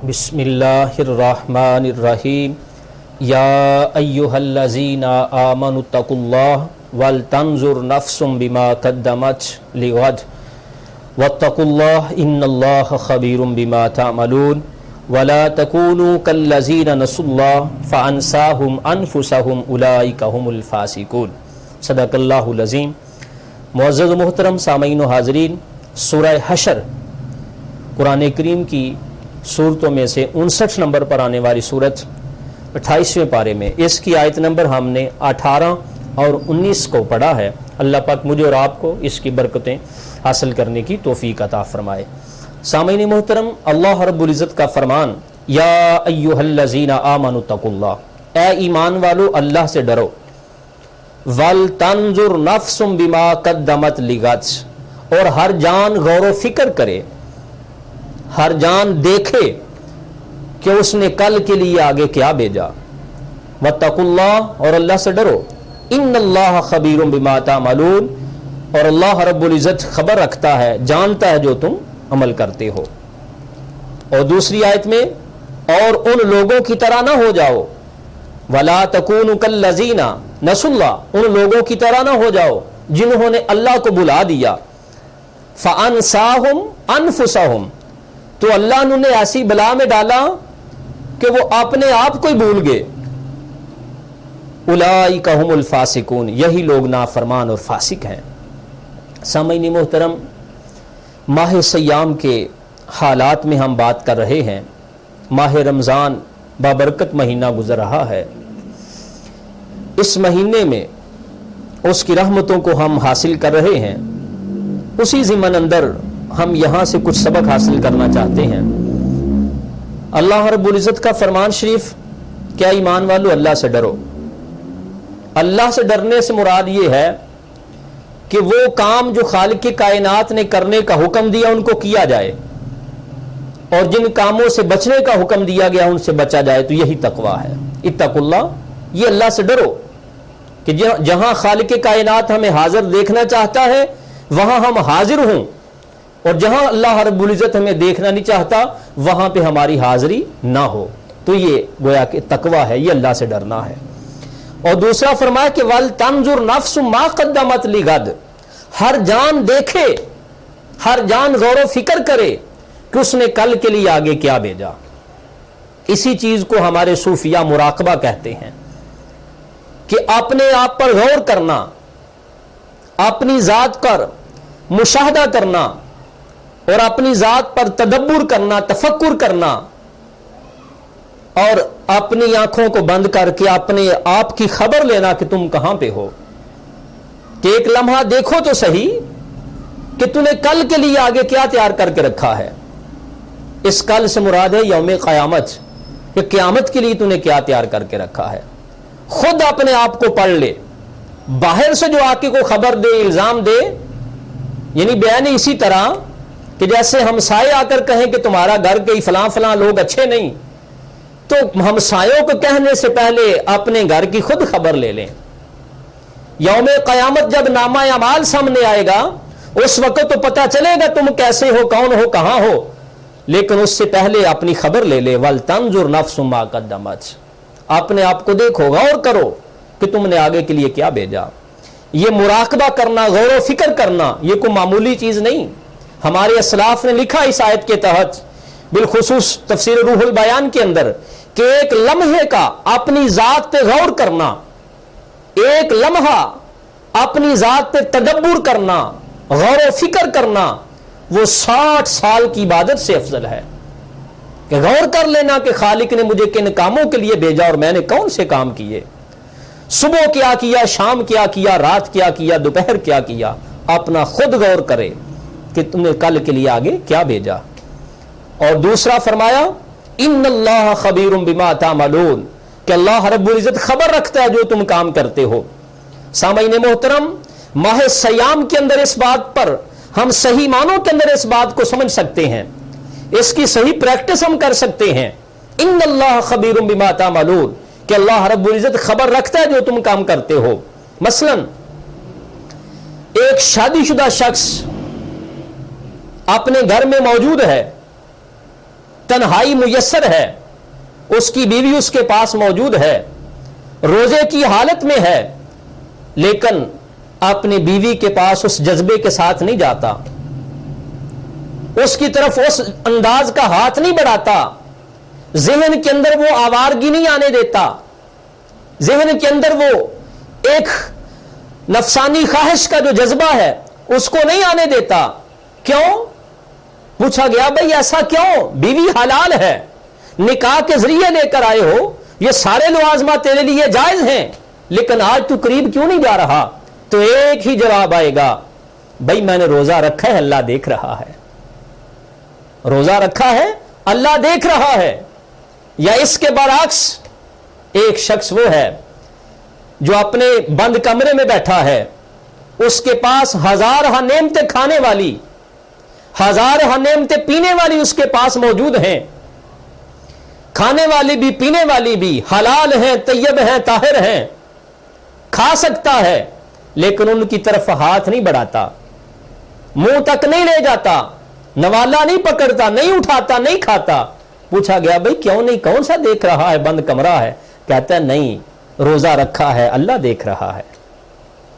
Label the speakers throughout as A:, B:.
A: बिस्मिल्लाहिर्रहमानिर्रहीम। या अय्युहल्लज़ीना आमनुत्तकुल्लाह वलतंजुर नफ्सुम बिमा कद्दमत लिगद वत्तकुल्लाह इन्नल्लाह खबीरुम बिमा तामलून वला तकूनू कल्लज़ीना नसुल्लाह फ़अनसाहुम अनफुसहुम उलाइका हुमुल फ़ासिकून। सदक़ल्लाहुल अज़ीम। मुअज़्ज़ज़ व मुहतरम सामईन व हाज़रीन, सूरह हशर कुरान करीम की सूरतों में से 59 नंबर पर आने वाली सूरत 28वें पारे में इसकी आयत नंबर हमने 18 और 19 को पढ़ा है। अल्लाह पाक मुझे और आपको इसकी बरकतें हासिल करने की तौफीक अता फरमाए। सामईन मोहतरम, अल्लाह रब्बुल इज़्ज़त का फरमान, या अय्युहल्लज़ीना आमनुत्तकुल्लाह, ए ईमान वालो अल्लाह से डरो, वल तंजुर नफ्सुम बिमा कद्दमत लिगद, और हर जान गौर व फिक्र करे, हर जान देखे कि उसने कल के लिए आगे क्या भेजा। वत्तकुल्लाह, और अल्लाह से डरो, इन्नल्लाह खबीरुम बिमा तामलून, और अल्लाह रब्बुल इज़्ज़त खबर रखता है, जानता है जो तुम अमल करते हो। और दूसरी आयत में, और उन लोगों की तरह ना हो जाओ, वला तकूनु कल्लज़ीना नसुल्लाह, उन लोगों की तरह ना हो जाओ जिन्होंने अल्लाह को बुला दिया, फ़अनसाहुम अनफुसहुम, तो अल्लाह ने ऐसी बला में डाला कि वो अपने आप को ही भूल गए। उलाइका हुमुल फासिकून, यही लोग नाफरमान और फासिक हैं। सामईन मोहतरम, माह सयाम के हालात में हम बात कर रहे हैं। माह रमज़ान बाबरकत महीना गुजर रहा है। इस महीने में उसकी रहमतों को हम हासिल कर रहे हैं। उसी ज़िमन अंदर हम यहाँ से कुछ सबक हासिल करना चाहते हैं। अल्लाह रब्बुल इज़्ज़त का फरमान शरीफ, क्या ईमान वालों अल्लाह से डरो। अल्लाह से डरने से मुराद ये है कि वो काम जो खालिक कायनात ने करने का हुक्म दिया उनको किया जाए, और जिन कामों से बचने का हुक्म दिया गया उनसे बचा जाए, तो यही तकवा है। इत्तकुल्लाह, ये अल्लाह से डरो कि जहां खालिक कायनात हमें हाजिर देखना चाहता है वहां हम हाजिर हों, और जहां अल्लाह रब्बुल इज़्ज़त हमें देखना नहीं चाहता वहां पे हमारी हाजिरी ना हो। तो ये गोया कि तकवा है, ये अल्लाह से डरना है। और दूसरा फरमाया कि वल तंजुर नफ्सु मा कद्दमत लिगद, हर जान देखे, हर जान गौर व फिक्र करे कि उसने कल के लिए आगे क्या भेजा। इसी चीज को हमारे सूफिया मुराकबा कहते हैं कि अपने आप पर गौर करना, अपनी जात पर मुशाहदा करना और अपनी जात पर तदब्बुर करना, तफक्कुर करना, और अपनी आंखों को बंद करके अपने आप की खबर लेना कि तुम कहां पे हो। कि एक लम्हा देखो तो सही कि तूने कल के लिए आगे क्या तैयार करके रखा है। इस कल से मुराद है यौम क़यामत, कि क़यामत के लिए तूने क्या तैयार करके रखा है। खुद अपने आप को पढ़ ले, बाहर से जो आके को खबर दे, इल्जाम दे, यानी बयान इसी तरह कि जैसे हमसाए आकर कहें कि तुम्हारा घर के फलां फलां लोग अच्छे नहीं, तो हमसायों को कहने से पहले अपने घर की खुद खबर ले लें। यौम क़यामत जब नामा अमाल सामने आएगा उस वक्त तो पता चलेगा तुम कैसे हो, कौन हो, कहां हो, लेकिन उससे पहले अपनी खबर ले ले। वल तंजुर नफ्सुम मा कद्दमत, अपने आप को देखो, गौर करो कि तुमने आगे के लिए क्या भेजा। ये मुराकबा करना, गौर व फिक्र करना, ये कोई मामूली चीज नहीं। हमारे असलाफ ने लिखा इस आयत के तहत, बिलखुसूस तफसीर रूहुल बयान के अंदर, कि एक लम्हे का अपनी जात पे गौर करना, एक लम्हा अपनी जात पे तदब्बुर करना, गौर व फिक्र करना, वो 60 साल की इबादत से अफजल है। कि गौर कर लेना कि खालिक ने मुझे किन कामों के लिए भेजा और मैंने कौन से काम किए। सुबह क्या किया, शाम क्या किया, रात क्या किया, दोपहर क्या किया, अपना खुद गौर करे कि तुमने कल के लिए आगे क्या भेजा। और दूसरा फरमाया, इन्नल्लाह खबीरुम बिमा तामलून, कि अल्लाह रब्बुल इज़्ज़त खबर रखता है जो तुम काम करते हो। सामईन मोहतरम, माह सयाम के अंदर इस बात पर हम सही मानों के अंदर इस बात को समझ सकते हैं, इसकी सही प्रैक्टिस हम कर सकते हैं। इन्नल्लाह खबीरुम बिमा तामलून, कि अल्लाह रब्बुल इज़्ज़त खबर रखता है जो तुम काम करते हो। मसलन एक शादीशुदा शख्स अपने घर में मौजूद है, तन्हाई मुयस्सर है, उसकी बीवी उसके पास मौजूद है, रोजे की हालत में है, लेकिन अपनी बीवी के पास उस जज्बे के साथ नहीं जाता, उसकी तरफ उस अंदाज का हाथ नहीं बढ़ाता, ज़हन के अंदर वो आवारगी नहीं आने देता, ज़हन के अंदर वो एक नफसानी ख्वाहिश का जो जज्बा है उसको नहीं आने देता। क्यों? पूछा गया भाई ऐसा क्यों? बीवी हलाल है, निकाह के जरिए लेकर आए हो, ये सारे लवाजमा तेरे लिए जायज हैं, लेकिन आज तू करीब क्यों नहीं जा रहा? तो एक ही जवाब आएगा, भाई मैंने रोजा रखा है, अल्लाह देख रहा है। रोजा रखा है, अल्लाह देख रहा है। या इसके बरअक्स एक शख्स वो है जो अपने बंद कमरे में बैठा है, उसके पास हजार नेमतें खाने वाली, हजार नेमतें पीने वाली उसके पास मौजूद हैं, खाने वाली भी पीने वाली भी हलाल हैं, तैयब हैं, ताहिर हैं, खा सकता है, लेकिन उनकी तरफ हाथ नहीं बढ़ाता, मुंह तक नहीं ले जाता, नवाला नहीं पकड़ता, नहीं उठाता, नहीं खाता। पूछा गया भाई क्यों नहीं, कौन सा देख रहा है, बंद कमरा है? कहता है नहीं, रोजा रखा है, अल्लाह देख रहा है।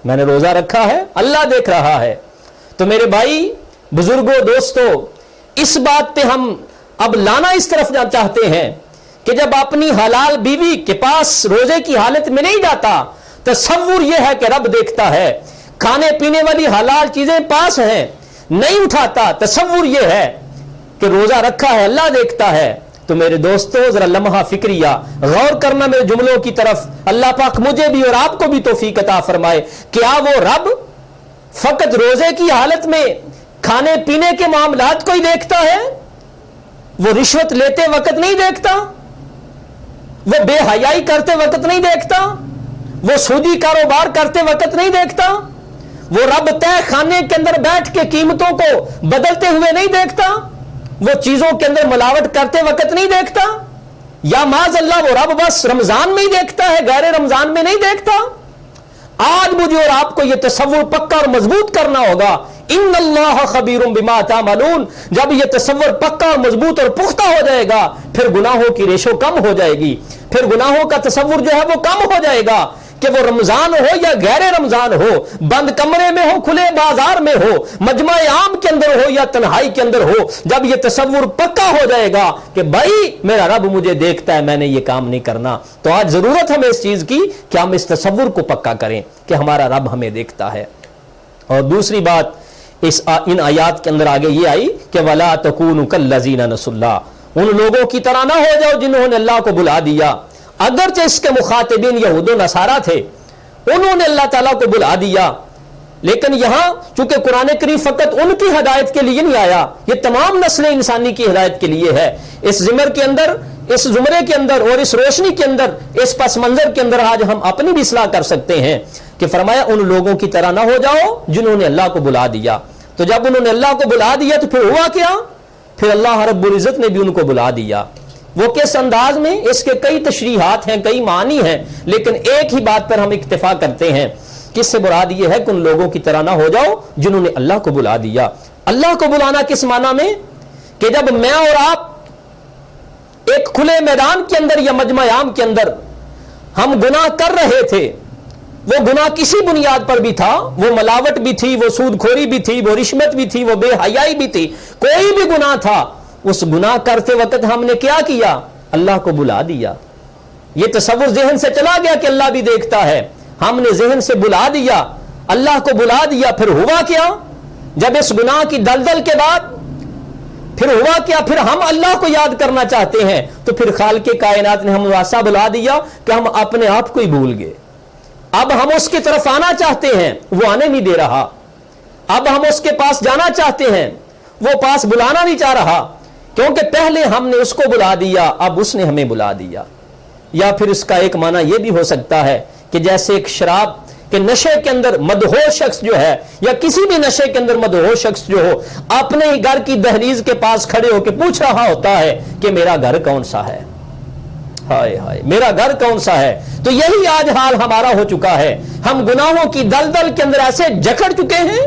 A: मैंने रोजा रखा है, अल्लाह देख रहा है। तो मेरे भाई, बुजुर्गों, दोस्तों, इस बात पे हम अब लाना इस तरफ जाना चाहते हैं कि जब अपनी हलाल बीवी के पास रोजे की हालत में नहीं जाता, तसव्वुर यह है कि रब देखता है, खाने पीने वाली हलाल चीजें पास हैं, नहीं उठाता, तसव्वुर यह है कि रोजा रखा है, अल्लाह देखता है। तो मेरे दोस्तों, जरा लम्हा फिक्रिया गौर करना मेरे जुमलों की तरफ। अल्लाह पाक मुझे भी और आपको भी तौफीक अता फरमाए। क्या वो रब फकत रोजे की हालत में खाने पीने के मामलात को ही देखता है? वो रिश्वत लेते वक्त नहीं देखता, वो बेहयाई करते वक्त नहीं देखता, वो सूदी कारोबार करते वक्त नहीं देखता, वो रब तय खाने के अंदर बैठ के कीमतों को बदलते हुए नहीं देखता, वो चीजों के अंदर मिलावट करते वक्त नहीं देखता, या माज अल्लाह वो रब बस रमजान में ही देखता है, गैर रमजान में नहीं देखता? आज मुझे और आपको यह तसव्वुर पक्का और मजबूत करना होगा। इन्नल्लाह खबीरुम बिमा तामलून। जब यह तसव्वुर पक्का और मजबूत और पुख्ता हो जाएगा, फिर गुनाहों की रेशो कम हो जाएगी, फिर गुनाहों का तसव्वुर जो है वो कम हो जाएगा कि वो रमजान हो या गैर रमजान हो, बंद कमरे में हो, खुले बाजार में हो, मजमा-ए आम के अंदर हो या तन्हाई के अंदर हो, जब ये तसव्वुर पक्का हो जाएगा कि भाई मेरा रब मुझे देखता है, मैंने ये काम नहीं करना, तो आज जरूरत हमें इस चीज की कि हम इस तसव्वुर को पक्का करें कि हमारा रब हमें देखता है। और दूसरी बात इन आयात के अंदर आगे ये आई कि वला तकूनु कल्लज़ीना नसुल्लाह, उन लोगों की तरह ना हो जाओ जिन्होंने अल्लाह को बुला दिया। अगरचे इसके मुखातिबीन यहूद व नसारा थे, उन्होंने अल्लाह ताला को बुला दिया, लेकिन यहां चूंकि कुरान करीम फकत उनकी हिदायत के लिए नहीं आया, ये तमाम नस्ल इंसानी की हिदायत के लिए है। इस ज़िमर के अंदर, इस जुमरे के अंदर और इस रोशनी के अंदर, इस पस मंजर के अंदर आज हम अपनी भी इस्लाह कर सकते हैं कि फरमाया उन लोगों की तरह ना हो जाओ जिन्होंने अल्लाह को बुला दिया। तो जब उन्होंने अल्लाह को बुला दिया तो फिर हुआ क्या? फिर अल्लाह रब्बुल इज्जत ने भी उनको बुला दिया। वो किस अंदाज में? इसके कई तशरीहात हैं, कई मानी हैं, लेकिन एक ही बात पर हम इक्तिफा करते हैं कि इससे मुराद ये है कि उन लोगों की तरह ना हो जाओ जिन्होंने अल्लाह को बुला दिया। अल्लाह को बुलाना किस माना में? कि जब मैं और आप एक खुले मैदान के अंदर या मजमा आम के अंदर हम गुनाह कर रहे थे, वो गुनाह किसी बुनियाद पर भी था, वो मिलावट भी थी, वो सूदखोरी भी थी, वो रिश्वत भी थी, वो बेहयाई भी थी, कोई भी गुनाह था, उस गुनाह करते वक्त हमने क्या किया? अल्लाह को बुला दिया। ये तसव्वुर ज़हन से चला गया कि अल्लाह भी देखता है, हमने ज़हन से बुला दिया, अल्लाह को बुला दिया। फिर हुआ क्या? जब इस गुनाह की दलदल के बाद फिर हुआ क्या? फिर हम अल्लाह को याद करना चाहते हैं, तो फिर खालिक़े कायनात ने हम वासा बुला दिया कि हम अपने आप को ही भूल गए। अब हम उसकी तरफ आना चाहते हैं, वो आने नहीं दे रहा। अब हम उसके पास जाना चाहते हैं, वो पास बुलाना नहीं चाह रहा, क्योंकि पहले हमने उसको बुला दिया, अब उसने हमें बुला दिया। या फिर इसका एक माना यह भी हो सकता है कि जैसे एक शराब के नशे के अंदर मदहोश शख्स जो है, या किसी भी नशे के अंदर मदहोश शख्स जो हो, अपने ही घर की दहलीज के पास खड़े होकर पूछ रहा होता है कि मेरा घर कौन सा है, हाय हाय मेरा घर कौन सा है। तो यही आज हाल हमारा हो चुका है। हम गुनाहों की दलदल के अंदर ऐसे जकड़ चुके हैं,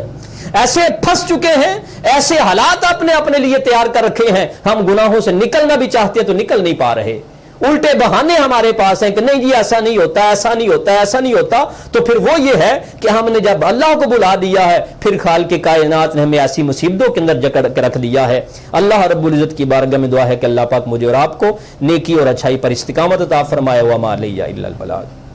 A: ایسے پھنس چکے ہیں, ایسے حالات آپ نے اپنے لیے تیار کر رکھے ہیں, ہم گناہوں سے نکلنا بھی چاہتے ہیں تو نکل نہیں پا رہے. الٹے بہانے ہمارے پاس ہیں کہ نہیں جی ایسا نہیں ہوتا, ایسا نہیں ہوتا, ایسا نہیں ہوتا. تو پھر وہ یہ ہے کہ ہم نے جب اللہ کو بلا دیا ہے, پھر خالق کائنات نے ہمیں ایسی مصیبتوں کے اندر جکڑ کے رکھ دیا ہے. اللہ رب العزت کی بارگاہ میں دعا ہے کہ اللہ پاک مجھے اور آپ کو نیکی اور اچھائی پر استقامت عطا فرمائے. وما علیہ الا البلاغ.